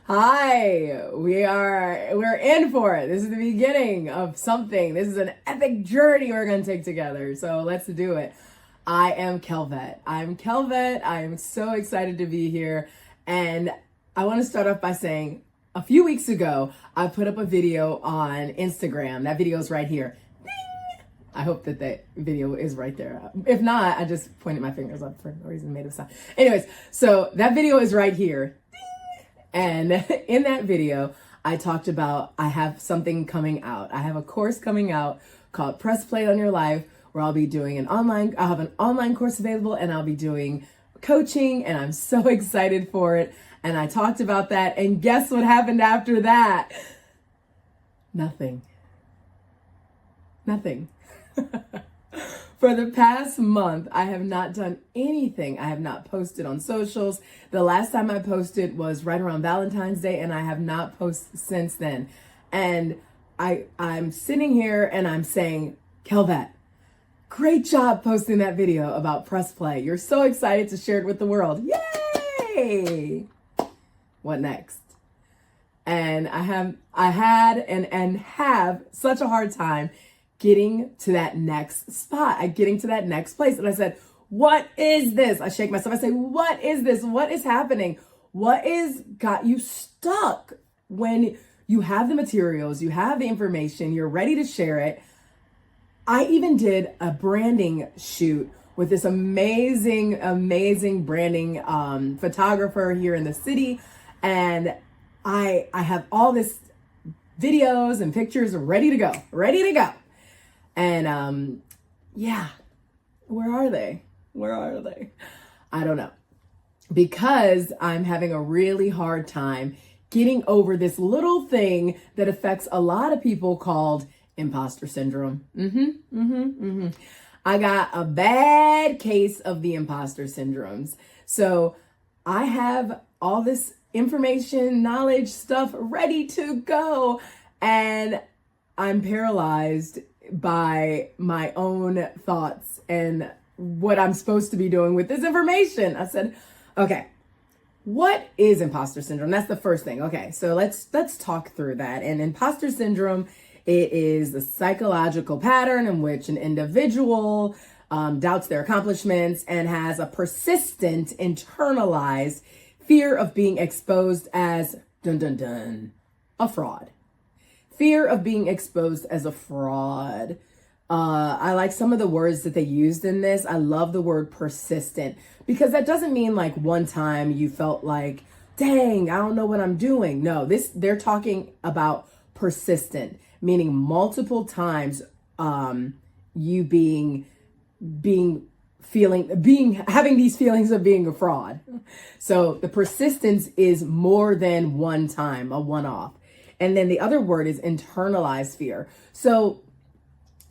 Hi, we're in for it. This is the beginning of something. This is an epic journey we're gonna take together. So let's do it. I am Kelvet. I'm Kelvet. I am so excited to be here. And I want to start off by saying a few weeks ago, I put up a video on Instagram. That video is right here. I hope that that video is right there. If not, I just pointed my fingers up for no reason, made a sound. Anyways, so that video is right here. And in that video, I talked about I have something coming out. I have a course coming out called Press Play on Your Life, where I'll be doing I'll have an online course available, and I'll be doing coaching, and I'm so excited for it. And I talked about that, and guess what happened after that? Nothing. For the past month, I have not done anything. I have not posted on socials. The last time I posted was right around Valentine's Day, and I have not posted since then. And I'm sitting here and I'm saying, Kelvet, great job posting that video about Press Play. You're so excited to share it with the world. Yay! What next? And I had and have such a hard time getting to that next spot, getting to that next place. And I said, what is this? I shake myself. I say, what is this? What is happening? What is got you stuck? When you have the materials, you have the information, you're ready to share it. I even did a branding shoot with this amazing branding photographer here in the city. And I have all this videos and pictures ready to go. And yeah, where are they? I don't know. Because I'm having a really hard time getting over this little thing that affects a lot of people called imposter syndrome. I got a bad case of the imposter syndromes. So I have all this information, knowledge, stuff ready to go, and I'm paralyzed by my own thoughts and what I'm supposed to be doing with this information. I said, okay, what is imposter syndrome? That's the first thing. Okay, so let's talk through that. And imposter syndrome, it is the psychological pattern in which an individual doubts their accomplishments and has a persistent internalized fear of being exposed as a fraud. Fear of being exposed as a fraud. I like some of the words that they used in this. I love the word persistent, because that doesn't mean like one time you felt like, dang, I don't know what I'm doing. No, they're talking about persistent, meaning multiple times you having these feelings of being a fraud. So the persistence is more than one time, a one-off. And then the other word is internalized fear. So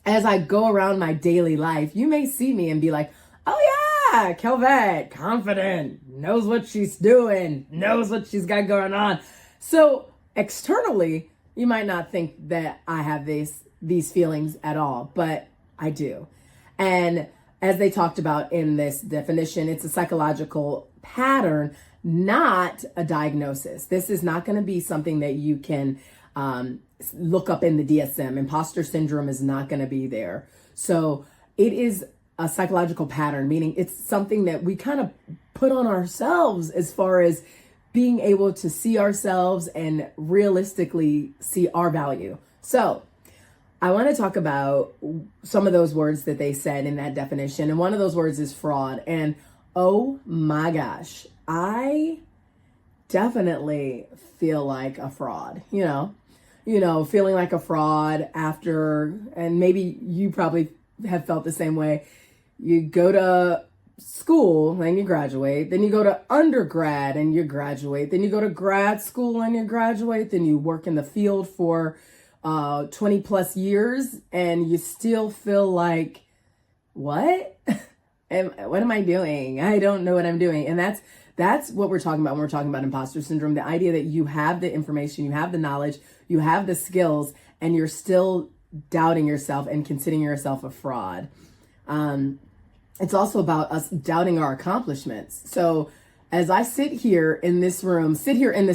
as I go around my daily life, you may see me and be like, oh yeah, Kelvet, confident, knows what she's doing, knows what she's got going on. So externally, you might not think that I have these feelings at all, but I do. And as they talked about in this definition, it's a psychological pattern, not a diagnosis. This is not going to be something that you can look up in the DSM. Imposter syndrome is not going to be there. So it is a psychological pattern, meaning it's something that we kind of put on ourselves as far as being able to see ourselves and realistically see our value. So I want to talk about some of those words that they said in that definition. And one of those words is fraud. And oh my gosh, I definitely feel like a fraud, feeling like a fraud after, and maybe you probably have felt the same way. You go to school and you graduate, then you go to undergrad and you graduate, then you go to grad school and you graduate, then you work in the field for 20 plus years, and you still feel like, what? What am I doing? I don't know what I'm doing. And that's what we're talking about when we're talking about imposter syndrome. The idea that you have the information, you have the knowledge, you have the skills, and you're still doubting yourself and considering yourself a fraud. It's also about us doubting our accomplishments. So as I sit here in this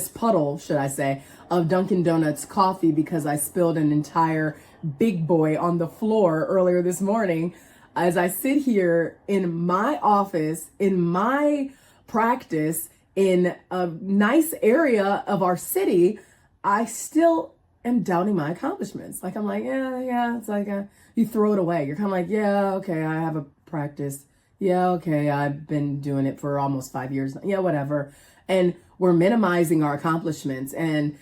puddle, should I say, of Dunkin' Donuts coffee because I spilled an entire big boy on the floor earlier this morning. As I sit here in my office, in my practice, in a nice area of our city, I still am doubting my accomplishments. Like, I'm like, yeah, it's like, you throw it away. You're kind of like, yeah, okay, I have a practice. Yeah, okay, I've been doing it for almost 5 years. Yeah, whatever. And we're minimizing our accomplishments, and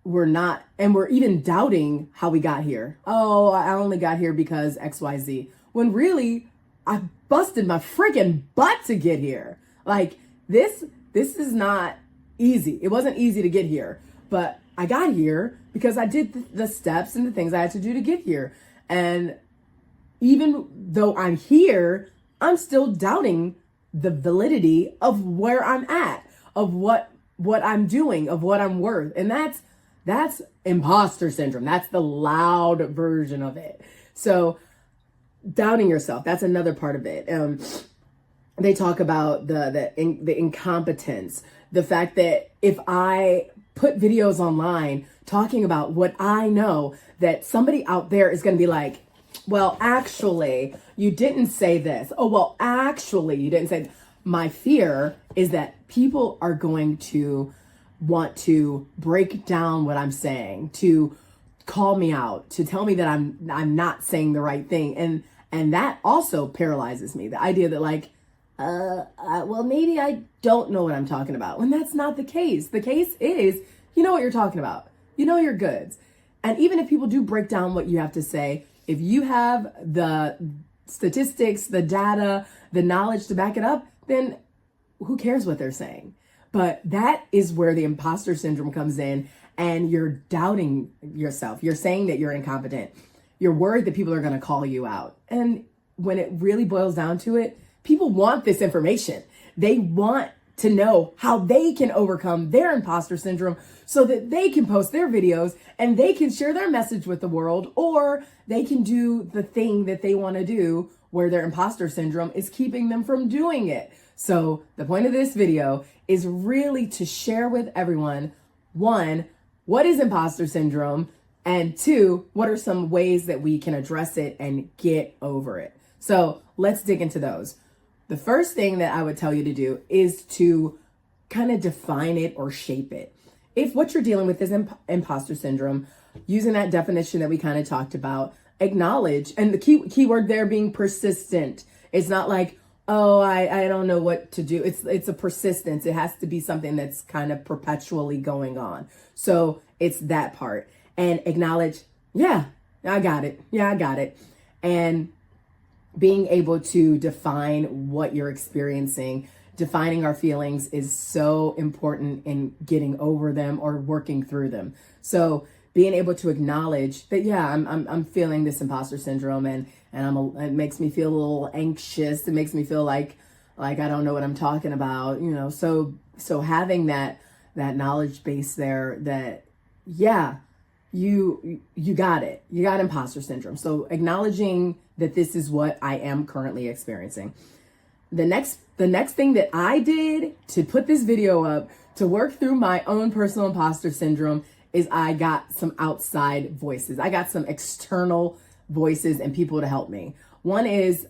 we're even doubting how we got here. Oh, I only got here because XYZ. When really, I busted my freaking butt to get here. Like, this is not easy. It wasn't easy to get here, but I got here because I did the steps and the things I had to do to get here. And even though I'm here, I'm still doubting the validity of where I'm at, of what I'm doing, of what I'm worth. And that's imposter syndrome. That's the loud version of it. So doubting yourself, that's another part of it. They talk about the incompetence, the fact that if I put videos online talking about what I know, that somebody out there is going to be like, well, actually, you didn't say this. Oh, well, actually, you didn't say. My fear is that people are going to want to break down what I'm saying, to call me out, to tell me that I'm not saying the right thing. And that also paralyzes me. The idea that like, well, maybe I don't know what I'm talking about, when that's not the case. The case is, you know what you're talking about. You know your goods. And even if people do break down what you have to say, if you have the statistics, the data, the knowledge to back it up, then who cares what they're saying? But that is where the imposter syndrome comes in, and you're doubting yourself. You're saying that you're incompetent. You're worried that people are going to call you out. And when it really boils down to it, people want this information. They want to know how they can overcome their imposter syndrome so that they can post their videos and they can share their message with the world, or they can do the thing that they want to do where their imposter syndrome is keeping them from doing it. So the point of this video is really to share with everyone, one, what is imposter syndrome? And two, what are some ways that we can address it and get over it? So let's dig into those. The first thing that I would tell you to do is to kind of define it or shape it. If what you're dealing with is imposter syndrome, using that definition that we kind of talked about, acknowledge, and the key word there being persistent. It's not like, oh, I don't know what to do. It's a persistence. It has to be something that's kind of perpetually going on. So it's that part. And acknowledge, yeah, I got it. Yeah, I got it. And being able to define what you're experiencing, defining our feelings is so important in getting over them or working through them. So being able to acknowledge that, yeah, I'm feeling this imposter syndrome, and it makes me feel a little anxious. It makes me feel like I don't know what I'm talking about, you know. So having that knowledge base there that, yeah, you got it. You got imposter syndrome. So acknowledging that this is what I am currently experiencing. The next thing that I did to put this video up to work through my own personal imposter syndrome is I got some outside voices. I got some external voices and people to help me. One is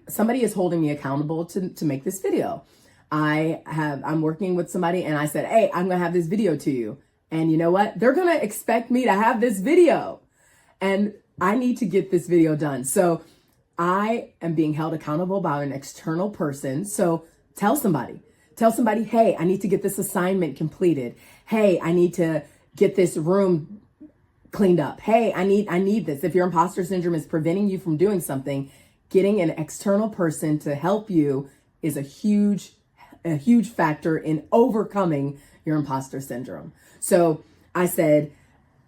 somebody is holding me accountable to make this video. I'm working with somebody and I said, hey, I'm gonna have this video to you. And you know what? They're gonna expect me to have this video. And I need to get this video done. So I am being held accountable by an external person. So tell somebody, hey, I need to get this assignment completed. Hey, I need to get this room cleaned up. Hey, I need this. If your imposter syndrome is preventing you from doing something, getting an external person to help you is a huge factor in overcoming your imposter syndrome. So I said,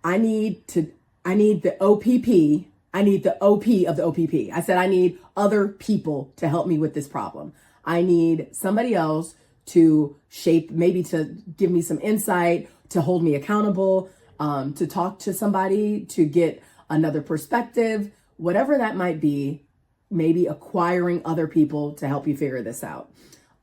I need the OPP. I need the OP of the OPP. I said, I need other people to help me with this problem. I need somebody else to shape, maybe to give me some insight, to hold me accountable, to talk to somebody, to get another perspective, whatever that might be, maybe acquiring other people to help you figure this out.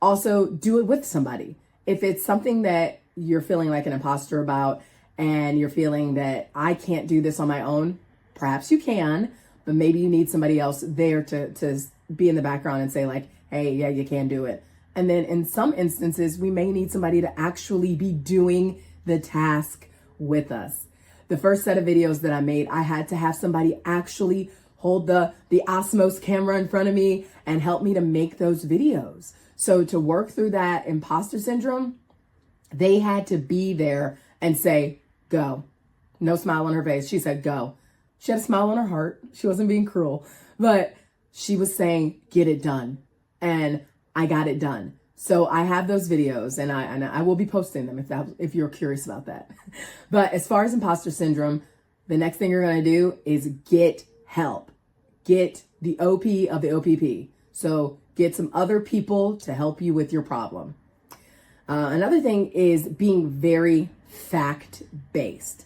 Also, do it with somebody. If it's something that you're feeling like an imposter about and you're feeling that I can't do this on my own, perhaps you can, but maybe you need somebody else there to be in the background and say like, hey, yeah, you can do it. And then in some instances, we may need somebody to actually be doing the task with us. The first set of videos that I made, I had to have somebody actually hold the Osmos camera in front of me and help me to make those videos. So to work through that imposter syndrome, they had to be there and say, go. No smile on her face. She said, go. She had a smile on her heart. She wasn't being cruel, but she was saying, get it done. And I got it done. So I have those videos and I will be posting them if you're curious about that. But as far as imposter syndrome, the next thing you're going to do is get help. Get the OP of the OPP. So get some other people to help you with your problem. Another thing is being very fact-based.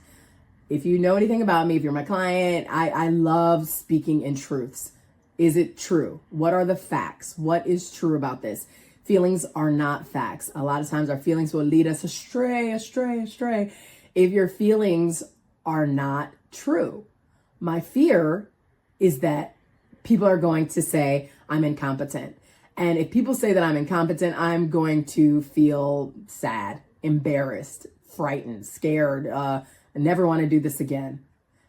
If you know anything about me, if you're my client, I love speaking in truths. Is it true? What are the facts? What is true about this? Feelings are not facts. A lot of times our feelings will lead us astray if your feelings are not true. My fear is that people are going to say I'm incompetent. And if people say that I'm incompetent, I'm going to feel sad, embarrassed, frightened, scared, and never want to do this again.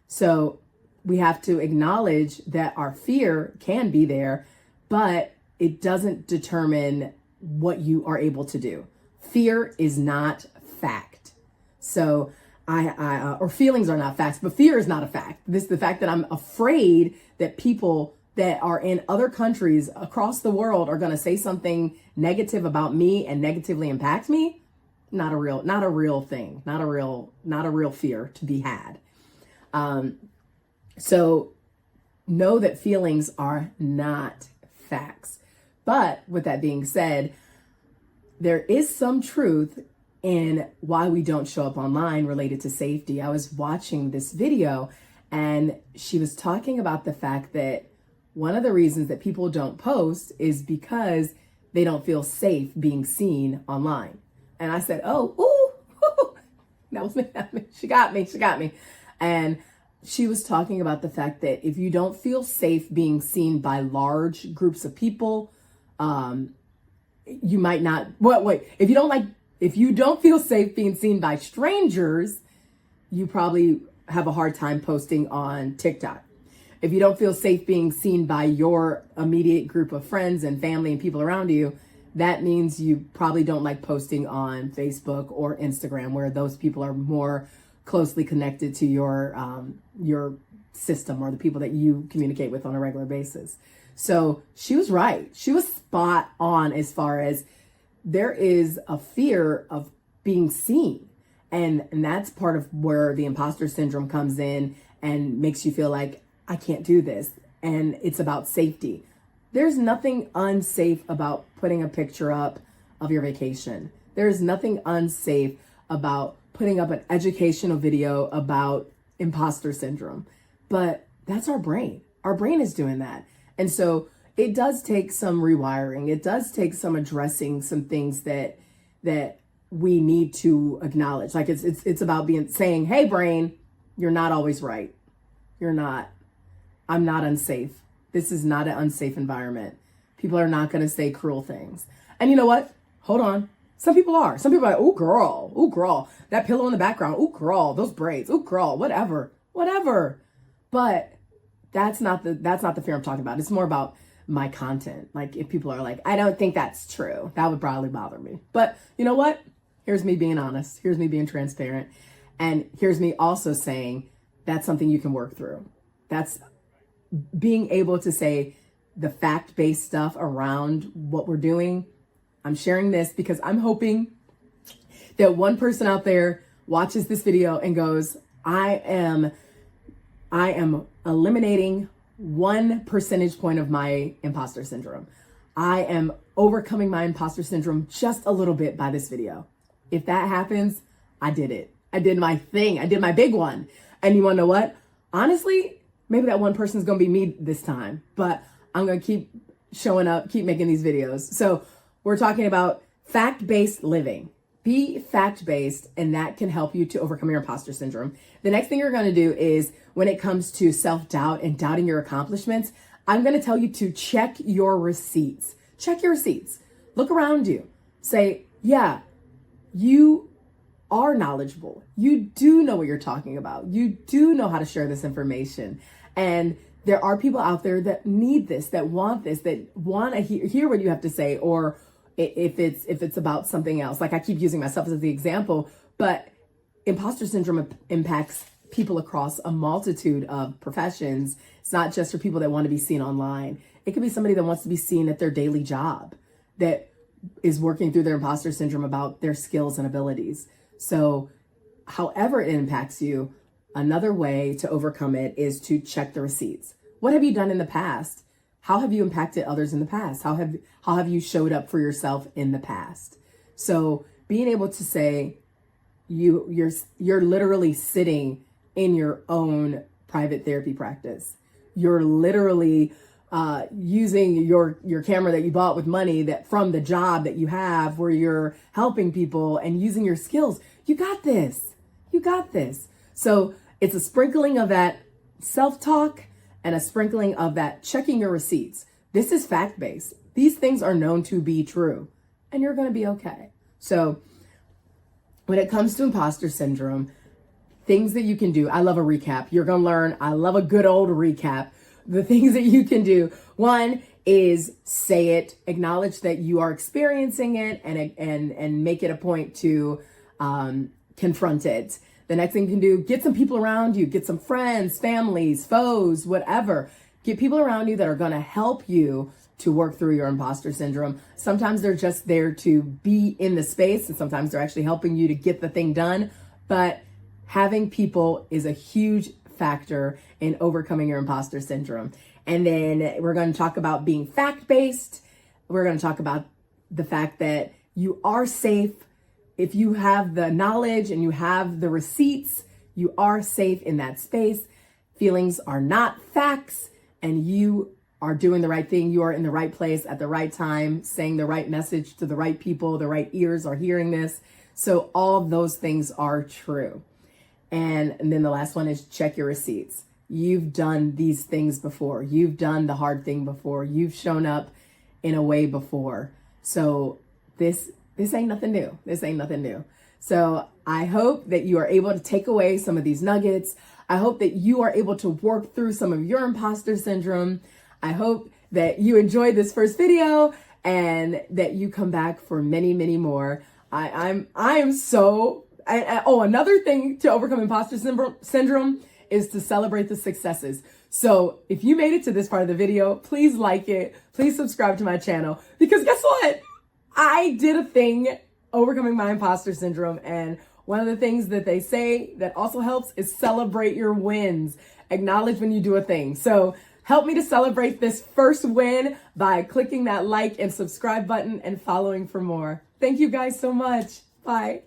So we have to acknowledge that our fear can be there, but it doesn't determine what you are able to do. Fear is not fact. So or feelings are not facts, but fear is not a fact. The fact that I'm afraid that people that are in other countries across the world are going to say something negative about me and negatively impact me. Not a real thing, not a real fear to be had. So know that feelings are not facts. But with that being said, there is some truth in why we don't show up online related to safety. I was watching this video and she was talking about the fact that one of the reasons that people don't post is because they don't feel safe being seen online. And I said, that was me. She got me. And she was talking about the fact that if you don't feel safe being seen by large groups of people, you might not, if you don't feel safe being seen by strangers, you probably have a hard time posting on TikTok. If you don't feel safe being seen by your immediate group of friends and family and people around you, that means you probably don't like posting on Facebook or Instagram, where those people are more closely connected to your system or the people that you communicate with on a regular basis. So she was right. She was spot on as far as there is a fear of being seen. And that's part of where the imposter syndrome comes in and makes you feel like, I can't do this. And it's about safety. There's nothing unsafe about putting a picture up of your vacation. There's nothing unsafe about putting up an educational video about imposter syndrome. But that's our brain. Our brain is doing that. And so it does take some rewiring. It does take some addressing some things that we need to acknowledge. Like it's about saying, hey, brain, you're not always right. You're not. I'm not unsafe. This is not an unsafe environment. People are not going to say cruel things. And you know what? Hold on. Some people are. Some people are like, ooh, girl, that pillow in the background. Ooh, girl, those braids. Ooh, girl, whatever. But that's not the fear I'm talking about. It's more about my content. Like if people are like, I don't think that's true, that would probably bother me. But you know what? Here's me being honest. Here's me being transparent. And here's me also saying that's something you can work through. That's being able to say the fact-based stuff around what we're doing. I'm sharing this because I'm hoping that one person out there watches this video and goes, I am eliminating 1 percentage point of my imposter syndrome. I am overcoming my imposter syndrome just a little bit by this video. If that happens, I did it. I did my thing. I did my big one. And you want to know what? Honestly, maybe that one person is going to be me this time, but I'm going to keep showing up, keep making these videos. So we're talking about fact-based living. Be fact-based, and that can help you to overcome your imposter syndrome. The next thing you're going to do is, when it comes to self-doubt and doubting your accomplishments, I'm going to tell you to check your receipts. Check your receipts. Look around you. Say, yeah, you are knowledgeable. You do know what you're talking about. You do know how to share this information. And there are people out there that need this, that want to hear what you have to say, or if it's about something else. Like, I keep using myself as the example, but imposter syndrome impacts people across a multitude of professions. It's not just for people that want to be seen online. It could be somebody that wants to be seen at their daily job, that is working through their imposter syndrome about their skills and abilities. So however it impacts you, another way to overcome it is to check the receipts. What have you done in the past? How have you impacted others in the past? How have you showed up for yourself in the past? So being able to say you're literally sitting in your own private therapy practice. You're literally using your camera that you bought with money that from the job that you have, where you're helping people and using your skills. You got this. You got this. So it's a sprinkling of that self-talk and a sprinkling of that checking your receipts. This is fact-based. These things are known to be true, and you're going to be okay. So when it comes to imposter syndrome, things that you can do, I love a recap. You're going to learn, I love a good old recap. The things that you can do. One is say it, acknowledge that you are experiencing it, and make it a point to confront it. The next thing you can do, get some people around you, get some friends, families, foes, whatever. Get people around you that are going to help you to work through your imposter syndrome. Sometimes they're just there to be in the space, and sometimes they're actually helping you to get the thing done. But having people is a huge factor in overcoming your imposter syndrome. And then we're going to talk about being fact-based. We're going to talk about the fact that you are safe. If you have the knowledge and you have the receipts, you are safe in that space. Feelings are not facts, and you are doing the right thing. You are in the right place at the right time, saying the right message to the right people. The right ears are hearing this. So all of those things are true. And then the last one is check your receipts. You've done these things before. You've done the hard thing before. You've shown up in a way before. So this ain't nothing new. This ain't nothing new. So I hope that you are able to take away some of these nuggets. I hope that you are able to work through some of your imposter syndrome. I hope that you enjoyed this first video and that you come back for many, many more. Another thing to overcome imposter syndrome is to celebrate the successes. So if you made it to this part of the video, please like it. Please subscribe to my channel, because guess what? I did a thing overcoming my imposter syndrome. And one of the things that they say that also helps is celebrate your wins. Acknowledge when you do a thing. So help me to celebrate this first win by clicking that like and subscribe button and following for more. Thank you guys so much. Bye.